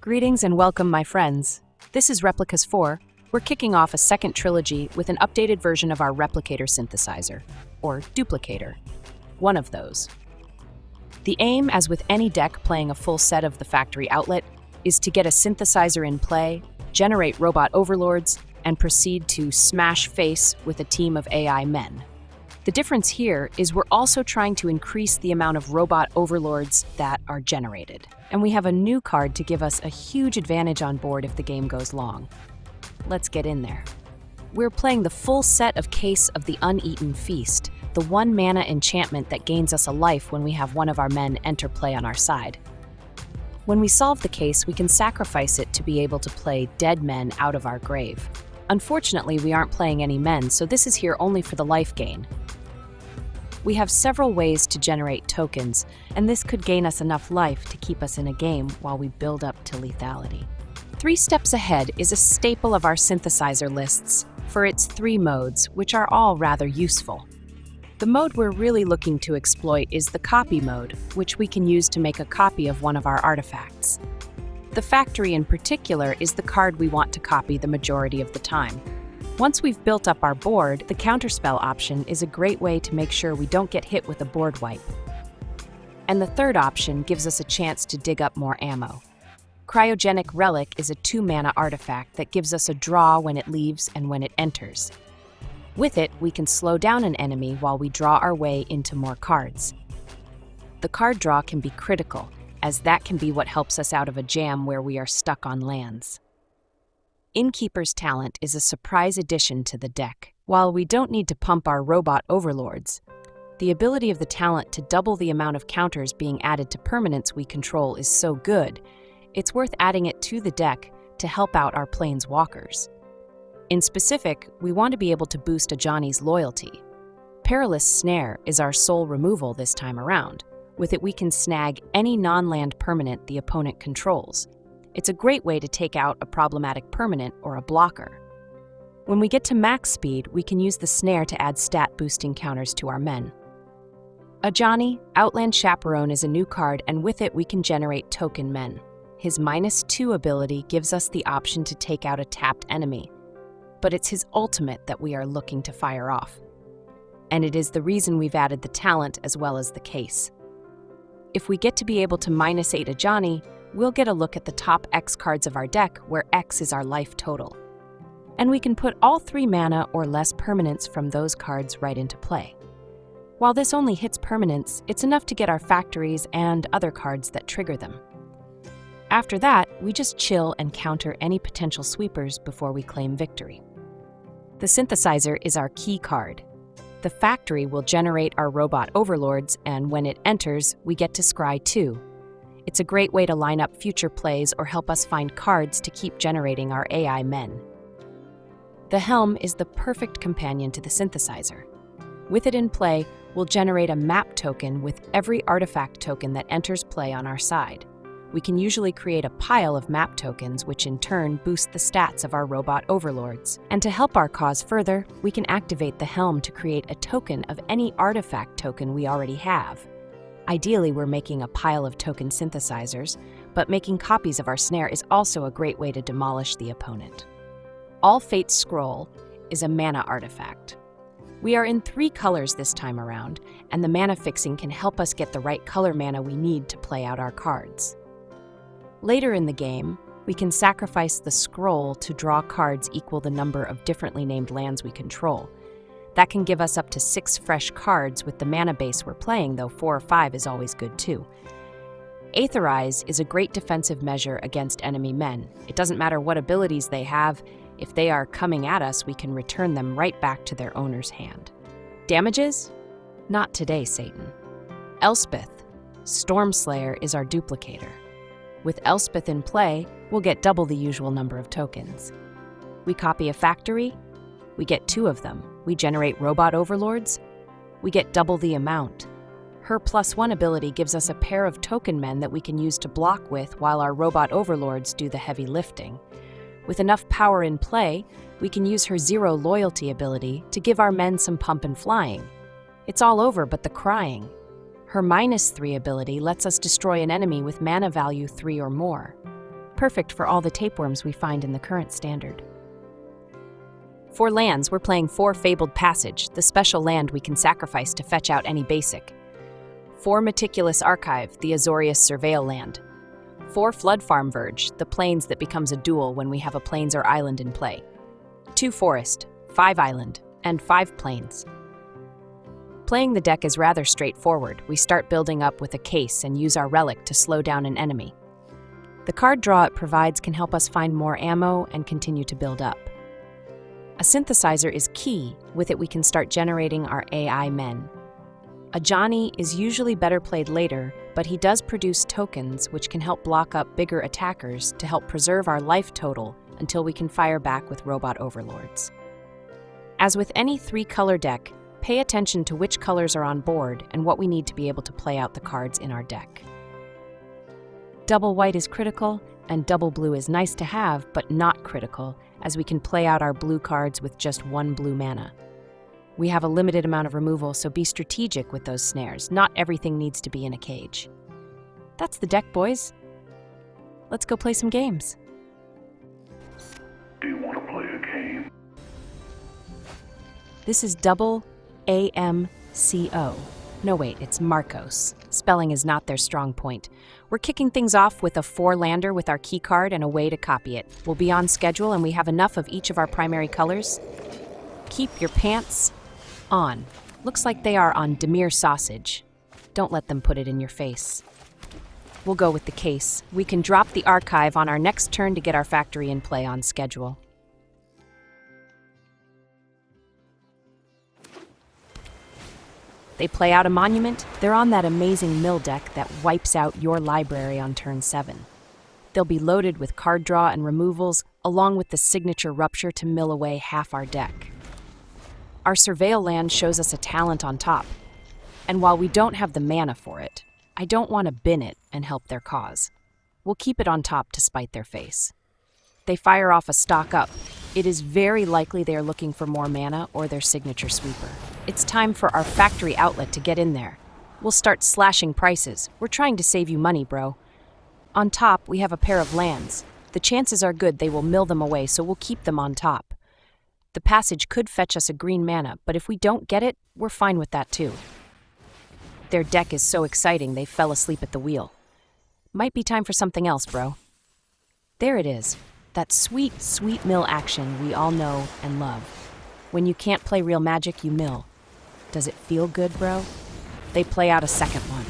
Greetings and welcome, my friends. This is Replicas 4. We're kicking off a second trilogy with an updated version of our Replicator Synthesizer, or Duplicator. One of those. The aim, as with any deck playing a full set of the factory outlet, is to get a synthesizer in play, generate robot overlords, and proceed to smash face with a team of AI men. The difference here is we're also trying to increase the amount of robot overlords that are generated. And we have a new card to give us a huge advantage on board if the game goes long. Let's get in there. We're playing the full set of Case of the Uneaten Feast, the 1-mana enchantment that gains us a life when we have one of our men enter play on our side. When we solve the case, we can sacrifice it to be able to play dead men out of our grave. Unfortunately, we aren't playing any men, so this is here only for the life gain. We have several ways to generate tokens, and this could gain us enough life to keep us in a game while we build up to lethality. 3 Steps Ahead is a staple of our synthesizer lists for its 3 modes, which are all rather useful. The mode we're really looking to exploit is the copy mode, which we can use to make a copy of one of our artifacts. The factory in particular is the card we want to copy the majority of the time. Once we've built up our board, the counterspell option is a great way to make sure we don't get hit with a board wipe. And the third option gives us a chance to dig up more ammo. Cryogenic Relic is a 2-mana artifact that gives us a draw when it leaves and when it enters. With it, we can slow down an enemy while we draw our way into more cards. The card draw can be critical, as that can be what helps us out of a jam where we are stuck on lands. Innkeeper's talent is a surprise addition to the deck. While we don't need to pump our robot overlords, the ability of the talent to double the amount of counters being added to permanents we control is so good, it's worth adding it to the deck to help out our Planeswalkers. In specific, we want to be able to boost Ajani's loyalty. Perilous Snare is our sole removal this time around. With it, we can snag any non-land permanent the opponent controls. It's a great way to take out a problematic permanent or a blocker. When we get to max speed, we can use the snare to add stat-boosting counters to our men. Ajani, Outland Chaperone is a new card, and with it we can generate token men. His -2 ability gives us the option to take out a tapped enemy, but it's his ultimate that we are looking to fire off. And it is the reason we've added the talent as well as the case. If we get to be able to -8 Ajani, we'll get a look at the top X cards of our deck, where X is our life total. And we can put all 3 mana or less permanents from those cards right into play. While this only hits permanents, it's enough to get our factories and other cards that trigger them. After that, we just chill and counter any potential sweepers before we claim victory. The synthesizer is our key card. The factory will generate our robot overlords, and when it enters, we get to scry 2. It's a great way to line up future plays or help us find cards to keep generating our AI men. The Helm is the perfect companion to the synthesizer. With it in play, we'll generate a map token with every artifact token that enters play on our side. We can usually create a pile of map tokens, which in turn boost the stats of our robot overlords. And to help our cause further, we can activate the Helm to create a token of any artifact token we already have. Ideally, we're making a pile of token synthesizers, but making copies of our snare is also a great way to demolish the opponent. All Fate's Scroll is a mana artifact. We are in 3 colors this time around, and the mana fixing can help us get the right color mana we need to play out our cards. Later in the game, we can sacrifice the scroll to draw cards equal the number of differently named lands we control. That can give us up to 6 fresh cards with the mana base we're playing, though 4 or 5 is always good too. Aetherize is a great defensive measure against enemy men. It doesn't matter what abilities they have, if they are coming at us, we can return them right back to their owner's hand. Damages? Not today, Satan. Elspeth, Stormslayer, is our duplicator. With Elspeth in play, we'll get double the usual number of tokens. We copy a factory, we get 2 of them. We generate robot overlords, we get double the amount. Her +1 ability gives us a pair of token men that we can use to block with while our robot overlords do the heavy lifting. With enough power in play, we can use her 0 loyalty ability to give our men some pump and flying. It's all over but the crying. Her -3 ability lets us destroy an enemy with mana value 3 or more. perfect for all the tapeworms we find in the current standard. For lands, we're playing 4 Fabled Passage, the special land we can sacrifice to fetch out any basic. 4 Meticulous Archive, the Azorius Surveil land. 4 Floodfarm Verge, the plains that becomes a dual when we have a plains or island in play. 2 Forest, 5 Island, and 5 Plains. Playing the deck is rather straightforward. We start building up with a case and use our relic to slow down an enemy. The card draw it provides can help us find more ammo and continue to build up. A synthesizer is key. With it we can start generating our AI men. Ajani is usually better played later, but he does produce tokens which can help block up bigger attackers to help preserve our life total until we can fire back with robot overlords. As with any 3-color deck, pay attention to which colors are on board and what we need to be able to play out the cards in our deck. Double white is critical, and double blue is nice to have, but not critical, as we can play out our blue cards with just 1 blue mana. We have a limited amount of removal, so be strategic with those snares. Not everything needs to be in a cage. That's the deck, boys. Let's go play some games. Do you want to play a game? This is double AMCO. No wait, it's Marcos. Spelling is not their strong point. We're kicking things off with a 4-lander with our key card and a way to copy it. We'll be on schedule and we have enough of each of our primary colors. Keep your pants on. Looks like they are on Demir sausage. Don't let them put it in your face. We'll go with the case. We can drop the archive on our next turn to get our factory in play on schedule. They play out a monument. They're on that amazing mill deck that wipes out your library on turn 7. They'll be loaded with card draw and removals, along with the signature rupture to mill away half our deck. Our Surveil land shows us a talent on top, and while we don't have the mana for it, I don't want to bin it and help their cause. We'll keep it on top to spite their face. They fire off a stock up. It is very likely they are looking for more mana or their signature sweeper. It's time for our factory outlet to get in there. We'll start slashing prices. We're trying to save you money, bro. On top, we have a pair of lands. The chances are good they will mill them away, so we'll keep them on top. The passage could fetch us a green mana, but if we don't get it, we're fine with that too. Their deck is so exciting they fell asleep at the wheel. Might be time for something else, bro. There it is. That sweet, sweet mill action we all know and love. When you can't play real Magic, you mill. Does it feel good, bro? They play out a second one.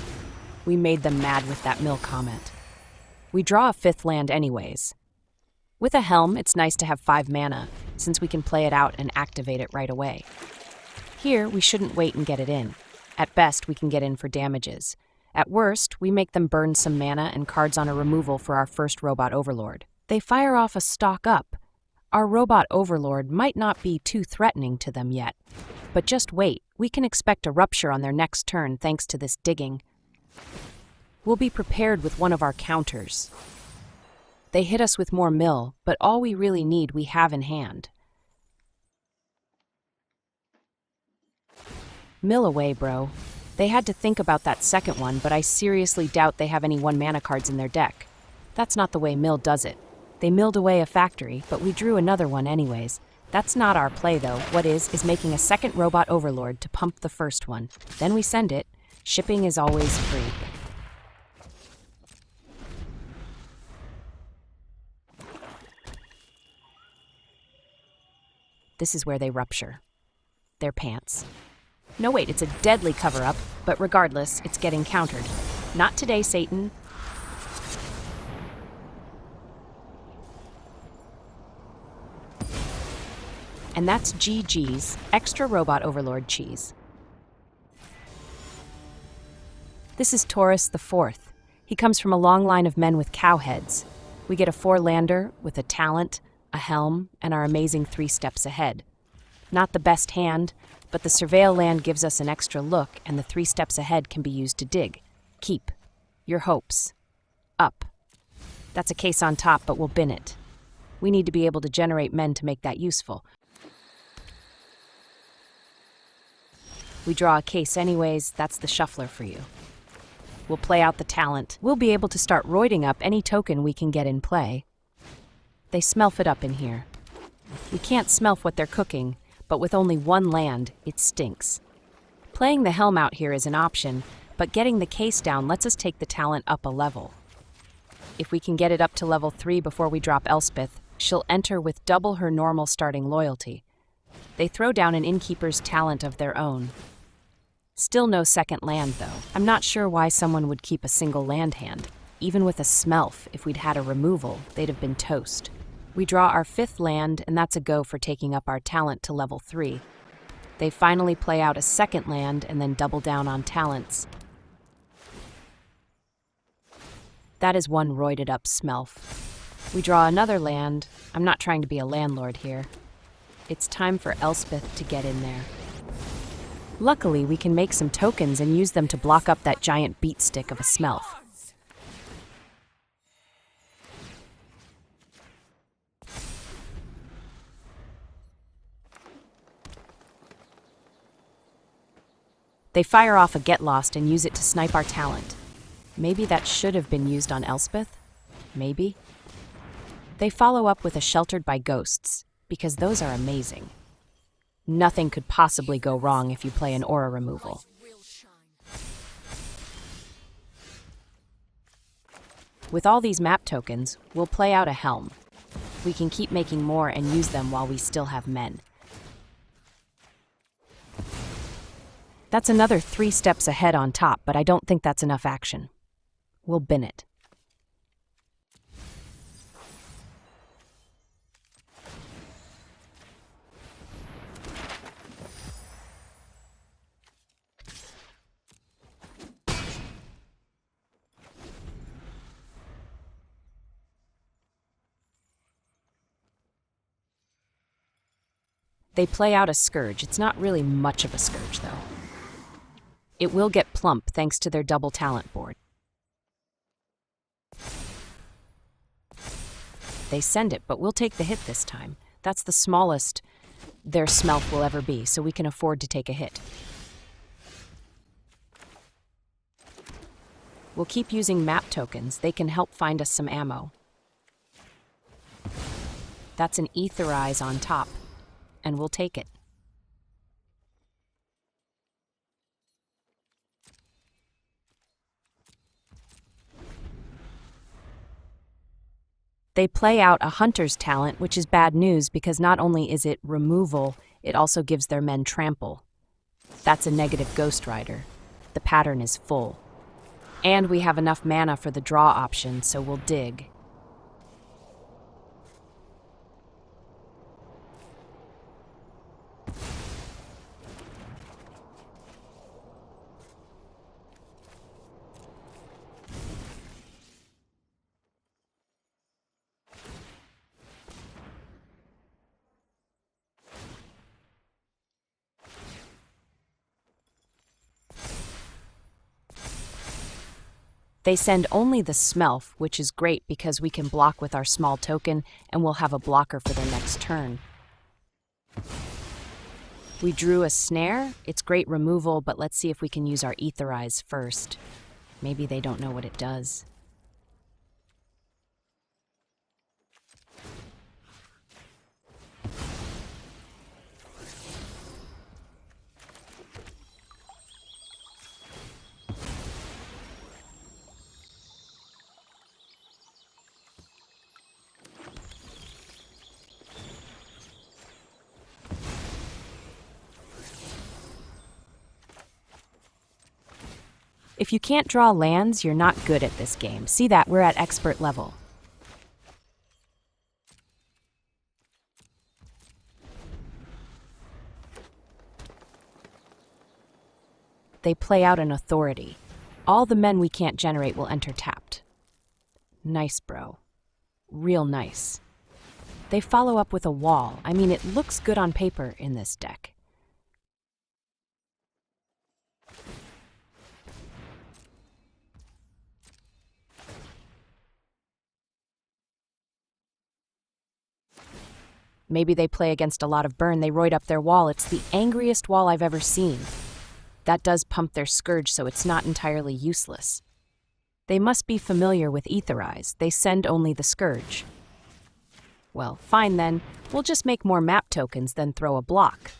We made them mad with that mill comment. We draw a 5th land anyways. With a Helm, it's nice to have 5 mana, since we can play it out and activate it right away. Here, we shouldn't wait and get it in. At best, we can get in for damages. At worst, we make them burn some mana and cards on a removal for our first Robot Overlord. They fire off a stock up. Our Robot Overlord might not be too threatening to them yet. But just wait, we can expect a rupture on their next turn thanks to this digging. We'll be prepared with one of our counters. They hit us with more mill, but all we really need we have in hand. Mill away, bro. They had to think about that second one, but I seriously doubt they have any 1-mana cards in their deck. That's not the way Mill does it. They milled away a factory, but we drew another one anyways. That's not our play, though. What is making a second Robot Overlord to pump the first one. Then we send it. Shipping is always free. This is where they rupture. Their pants. No wait, it's a deadly cover-up, but regardless, it's getting countered. Not today, Satan. And that's GG's, Extra Robot Overlord cheese. This is Taurus the 4th. He comes from a long line of men with cow heads. We get a 4-lander with a talent, a helm, and our amazing 3 steps ahead. Not the best hand, but the Surveil land gives us an extra look, and the 3 steps ahead can be used to dig. Keep your hopes up. That's a case on top, but we'll bin it. We need to be able to generate men to make that useful. We draw a case anyways, that's the shuffler for you. We'll play out the talent. We'll be able to start roiding up any token we can get in play. They smelf it up in here. We can't smelf what they're cooking, but with only one land, it stinks. Playing the Helm out here is an option, but getting the case down lets us take the talent up a level. If we can get it up to level 3 before we drop Elspeth, she'll enter with double her normal starting loyalty. They throw down an Innkeeper's talent of their own. Still no second land, though. I'm not sure why someone would keep a single land hand. Even with a smelf, if we'd had a removal, they'd have been toast. We draw our 5th land, and that's a go for taking up our talent to level 3. They finally play out a second land and then double down on talents. That is one roided up smelf. We draw another land. I'm not trying to be a landlord here. It's time for Elspeth to get in there. Luckily, we can make some tokens and use them to block up that giant beatstick of a smelf. They fire off a Get Lost and use it to snipe our talent. Maybe that should have been used on Elspeth? Maybe? They follow up with a Sheltered by Ghosts, because those are amazing. Nothing could possibly go wrong if you play an aura removal. With all these map tokens, we'll play out a Helm. We can keep making more and use them while we still have men. That's another 3 steps ahead on top, but I don't think that's enough action. We'll bin it. They play out a Scourge. It's not really much of a Scourge, though. It will get plump thanks to their double talent board. They send it, but we'll take the hit this time. That's the smallest their smelf will ever be, so we can afford to take a hit. We'll keep using map tokens. They can help find us some ammo. That's an Aetherize on top, and we'll take it. They play out a Hunter's talent, which is bad news because not only is it removal, it also gives their men trample. That's a negative Ghost Rider. The pattern is full. And we have enough mana for the draw option, so we'll dig. They send only the Smelf, which is great because we can block with our small token and we'll have a blocker for their next turn. We drew a Snare. It's great removal, but let's see if we can use our Aetherize first. Maybe they don't know what it does. If you can't draw lands, you're not good at this game. See that? We're at expert level. They play out an Authority. All the men we can't generate will enter tapped. Nice, bro. Real nice. They follow up with a Wall. I mean, it looks good on paper in this deck. Maybe they play against a lot of burn. They roid up their Wall. It's the angriest Wall I've ever seen. That does pump their Scourge, so it's not entirely useless. They must be familiar with Aetherize. They send only the Scourge. Well, fine then. We'll just make more map tokens than throw a block.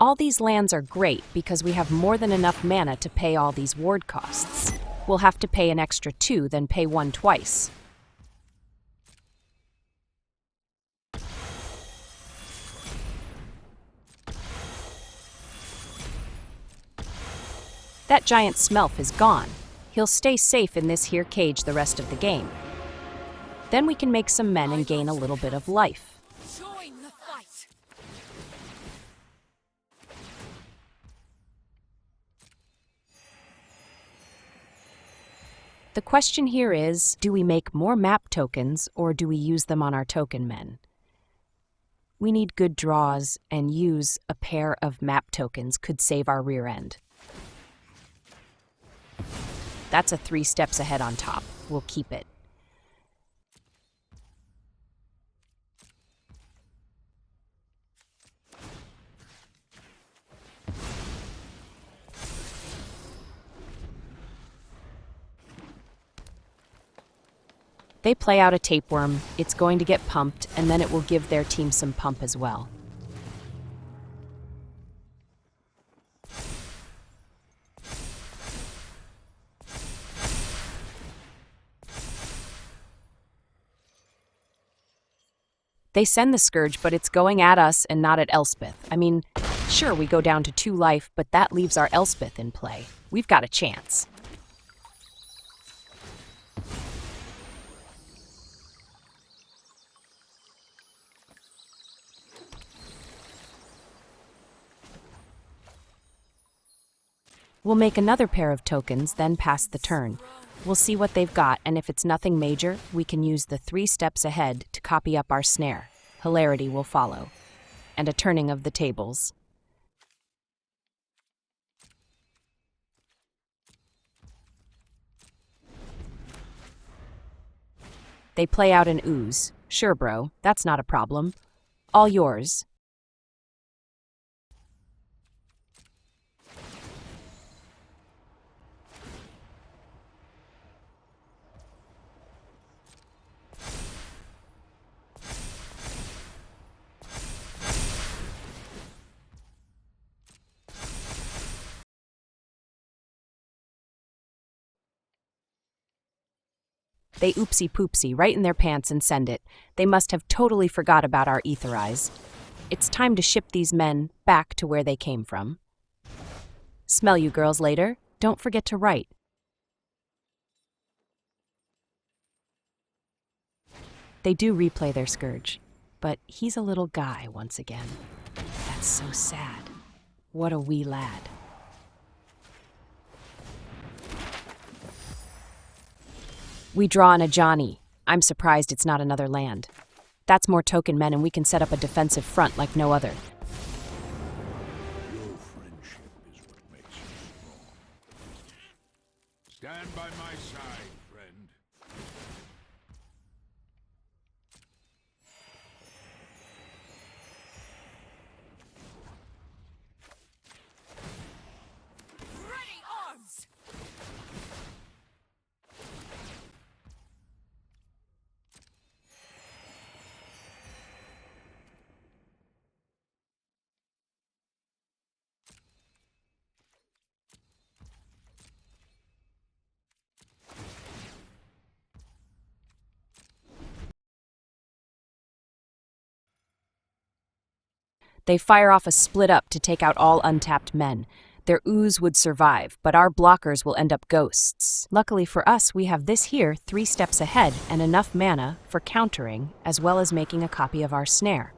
All these lands are great because we have more than enough mana to pay all these ward costs. We'll have to pay an extra 2, then pay 1 twice. That giant Smelf is gone. He'll stay safe in this here cage the rest of the game. Then we can make some men and gain a little bit of life. The question here is, do we make more map tokens or do we use them on our token men? We need good draws, and use a pair of map tokens could save our rear end. That's a 3 steps ahead on top. We'll keep it. They play out a tapeworm, it's going to get pumped, and then it will give their team some pump as well. They send the Scourge, but it's going at us and not at Elspeth. I mean, sure, we go down to 2 life, but that leaves our Elspeth in play. We've got a chance. We'll make another pair of tokens, then pass the turn. We'll see what they've got, and if it's nothing major, we can use the 3 steps ahead to copy up our snare. Hilarity will follow. And a turning of the tables. They play out an ooze. Sure, bro, that's not a problem. All yours. They oopsie-poopsie right in their pants and send it. They must have totally forgot about our Aetherize. It's time to ship these men back to where they came from. Smell you girls later. Don't forget to write. They do replay their Scourge, but he's a little guy once again. That's so sad. What a wee lad. We draw an Ajani. I'm surprised it's not another land. That's more token men and we can set up a defensive front like no other. Your friendship is what makes you strong. Stand by my side, friend. Ready arms! They fire off a split up to take out all untapped men. Their ooze would survive, but our blockers will end up ghosts. Luckily for us, we have this here 3 steps ahead and enough mana for countering, as well as making a copy of our snare.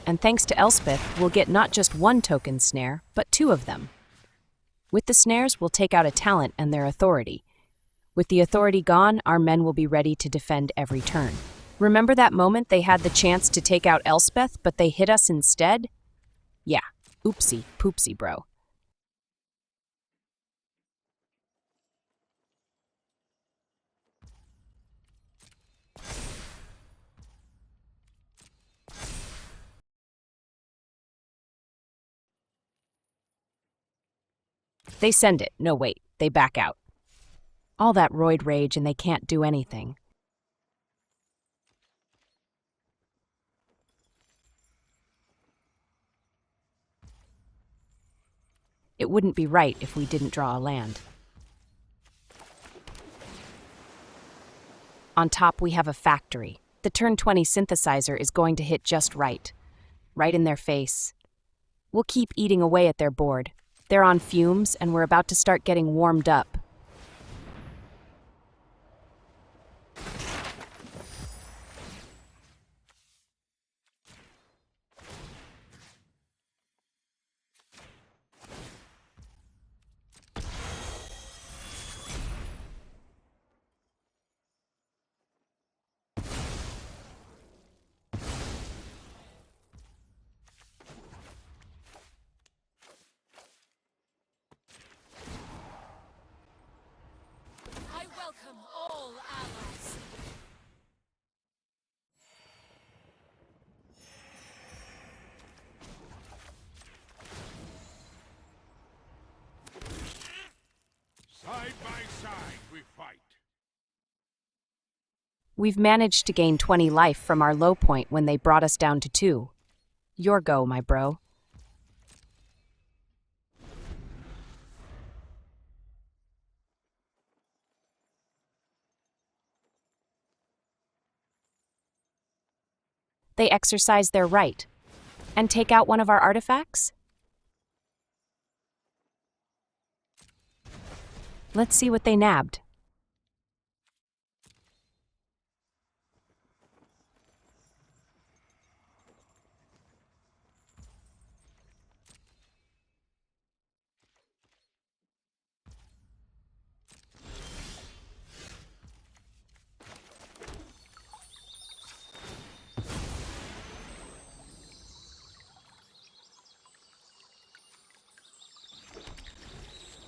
And thanks to Elspeth, we'll get not just 1 token snare, but 2 of them. With the snares, we'll take out a talent and their authority. With the authority gone, our men will be ready to defend every turn. Remember that moment they had the chance to take out Elspeth, but they hit us instead? Yeah, oopsie poopsie, bro. They send it. No, wait, they back out. All that roid rage and they can't do anything. It wouldn't be right if we didn't draw a land. On top, we have a factory. The turn 20 synthesizer is going to hit just right. Right in their face. We'll keep eating away at their board. They're on fumes, and we're about to start getting warmed up. I welcome all allies. Side by side we fight. We've managed to gain 20 life from our low point when they brought us down to 2. Your go, my bro. They exercise their right and take out one of our artifacts? Let's see what they nabbed.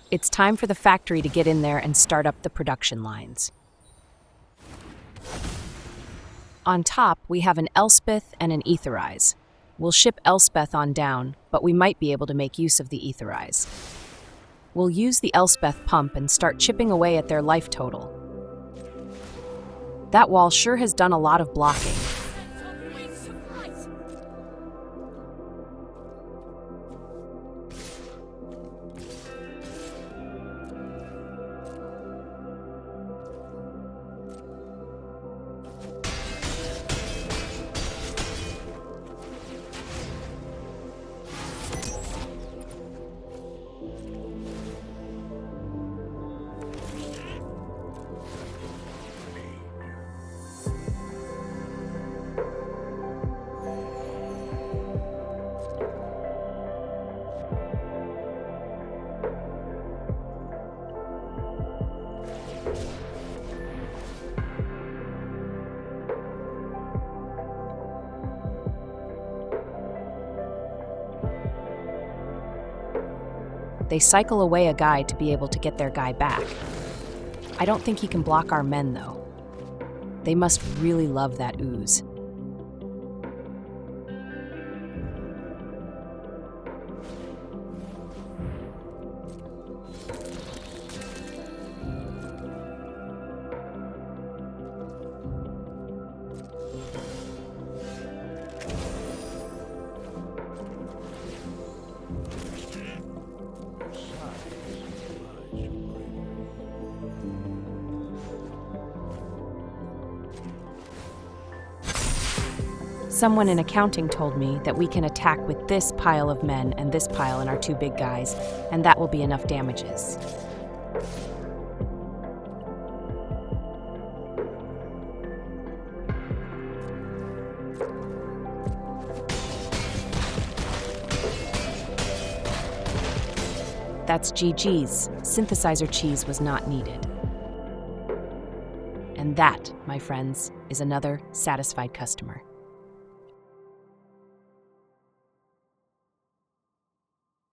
It's time for the factory to get in there and start up the production lines. On top, we have an Elspeth and an Aetherize. We'll ship Elspeth on down, but we might be able to make use of the Aetherize. We'll use the Elspeth pump and start chipping away at their life total. That wall sure has done a lot of blocking. They cycle away a guy to be able to get their guy back. I don't think he can block our men, though. They must really love that ooze. Someone in accounting told me that we can attack with this pile of men and this pile and our 2 big guys, and that will be enough damages. That's GG's. Synthesizer cheese was not needed. And that, my friends, is another satisfied customer.